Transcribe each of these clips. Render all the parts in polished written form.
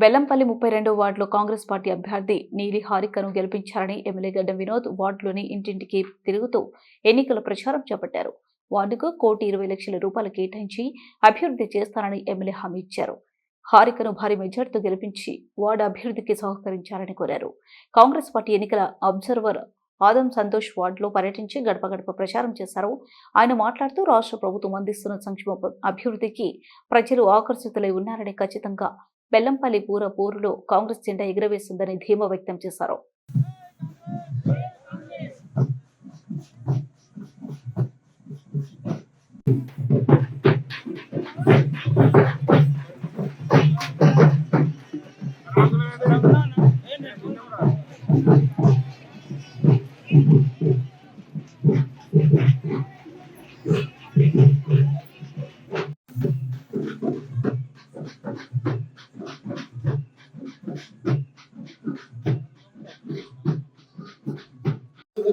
బెల్లంపల్లి 32వ వార్డులో కాంగ్రెస్ పార్టీ అభ్యర్థి నీలి హారికను గెలిపించారని ఎమ్మెల్యే గడ్డం వినోద్ వార్డులోని ఇంటింటికి తిరుగుతూ ఎన్నికల ప్రచారం చేపట్టారు. వార్డుకు ₹1,20,00,000 కేటాయించి అభివృద్ధి చేస్తానని ఎమ్మెల్యే హామీ ఇచ్చారు. హారికను భారీ మెజార్టీతో గెలిపించి వార్డు అభివృద్ధికి సహకరించాలని కోరారు. కాంగ్రెస్ పార్టీ ఎన్నికల అబ్జర్వర్ ఆదం సంతోష్ వార్డులో పర్యటించి గడప గడప ప్రచారం చేశారు. ఆయన మాట్లాడుతూ రాష్ట్ర ప్రభుత్వం అందిస్తున్న సంక్షేమ అభివృద్ధికి ప్రజలు ఆకర్షితులై ఉన్నారని, ఖచ్చితంగా బెల్లంపల్లి పోరులో కాంగ్రెస్ జెండా ఎగురవేస్తుందని ధీమా వ్యక్తం చేశారు.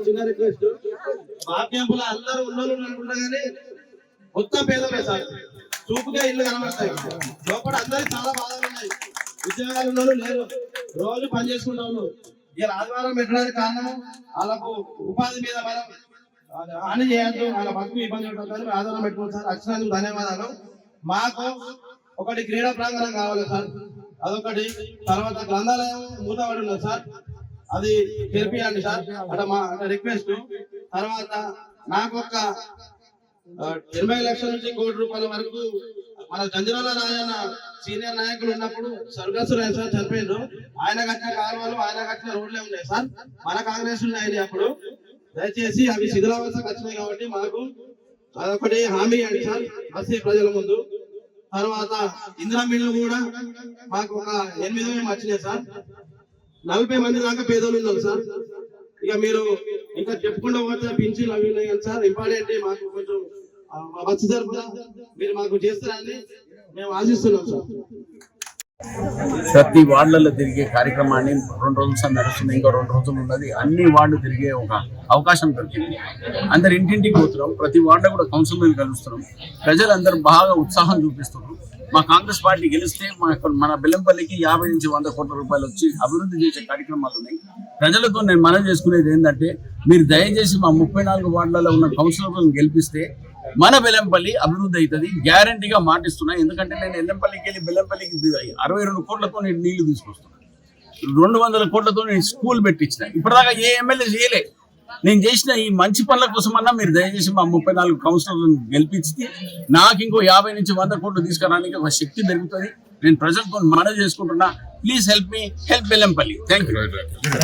చిన్న రిక్వెస్ట్, మా క్యాంపులో అందరూ ఉన్నోళ్ళు అనుకుంటా కానీ మొత్తం పేదలే సార్. చూపుగా ఇల్లు కనబడతాయి, లోపల అందరికి చాలా బాధలు ఉన్నాయి. ఉద్యోగాలు ఉన్నోళ్ళు లేరు, రోజు పని చేసుకున్న వాళ్ళు. ఇలా ఆదివారం పెట్టడానికి కారణం వాళ్ళకు ఉపాధి మీద మనం హాని చేయొద్దు, వాళ్ళ బతుకు ఇబ్బంది ఉంటుంది. ఆదివారం పెట్టుకోండి సార్. వచ్చినందుకు ధన్యవాదాలు. మాకు ఒకటి క్రీడా ప్రాంగణం కావాలి సార్, అదొకటి. తర్వాత గ్రంథాలయం మూతపడి ఉన్నది సార్, అది తెరిపియండి సార్. అంటే మా రిక్వెస్ట్. తర్వాత నాకు ఒక 80 లక్షల నుంచి ₹1,00,00,000 వరకు మన జంజరాల రాజన్న సీనియర్ నాయకులు ఉన్నప్పుడు స్వర్గస్థులు సార్, చనిపోయిండ్రు. ఆయన కట్టిన కాలువలు, ఆయన కట్టిన రోడ్లే ఉన్నాయి సార్. మన కాంగ్రెస్ ఉన్నాయి అప్పుడు. దయచేసి అవి శిథిలావస్థకు వచ్చినాయి కాబట్టి మాకు అదొకటి హామీ ఇవ్వండి సార్ బస్తీ ప్రజల ముందు. తర్వాత ఇందిరా మిల్లు కూడా మాకు ఒక 8 వచ్చినాయి సార్. 40 మంది దాకా పేదలు ఉన్నారు సార్. ఇక మీరు ఇంకా చెప్పుకుంటూ పోతే పింఛన్లు అవి ఉన్నాయి కదా సార్. ఇంపార్టెంట్ మాకు కొంచెం వచ్చి జరుపుదా మీరు మాకు చేస్తారని మేము ఆశిస్తున్నాం సార్. ప్రతి వార్డులలో తిరిగే కార్యక్రమాన్ని 2 రోజులు నడుస్తుంది, ఇంకో 2 రోజులు ఉన్నది. అన్ని వార్డు తిరిగే ఒక అవకాశం దొరికింది. అందరు ఇంటింటికి పోతున్నాం, ప్రతి వార్డులో కూడా కౌన్సిలర్లు కలుస్తున్నాం. ప్రజలందరూ బాగా ఉత్సాహం చూపిస్తున్నారు. మా కాంగ్రెస్ పార్టీ గెలిస్తే మన బెల్లంపల్లికి 50 నుంచి 100 కోట్ల రూపాయలు వచ్చి అభివృద్ధి చేసే కార్యక్రమాలు ఉన్నాయి. ప్రజలతో నేను మనవి చేసుకునేది ఏంటంటే, మీరు దయచేసి మా 34 వార్డులలో ఉన్న కౌన్సిలర్లను గెలిపిస్తే మన బెల్లంపల్లి అభివృద్ధి అవుతుంది. గ్యారంటీగా మాటిస్తున్నా. ఎందుకంటే నేను ఎల్లంపల్లికి వెళ్ళి బెల్లంపల్లికి 62 కోట్లతో నేను నీళ్లు తీసుకొస్తున్నాను, 200 కోట్లతో నేను స్కూల్ పెట్టించిన. ఇప్పటిదాకా ఏ ఎమ్మెల్యే చేయలే. నేను చేసిన ఈ మంచి పనుల కోసమన్నా మీరు దయచేసి మా 34 కౌన్సిలర్లను గెలిపించి నాకు ఇంకో 50 నుంచి 100 కోట్లు తీసుకురావడానికి ఒక శక్తి పెరుగుతుంది. నేను ప్రజలతో మనవి చేసుకుంటున్నా. Please help me, help Bellampalli. Thank you.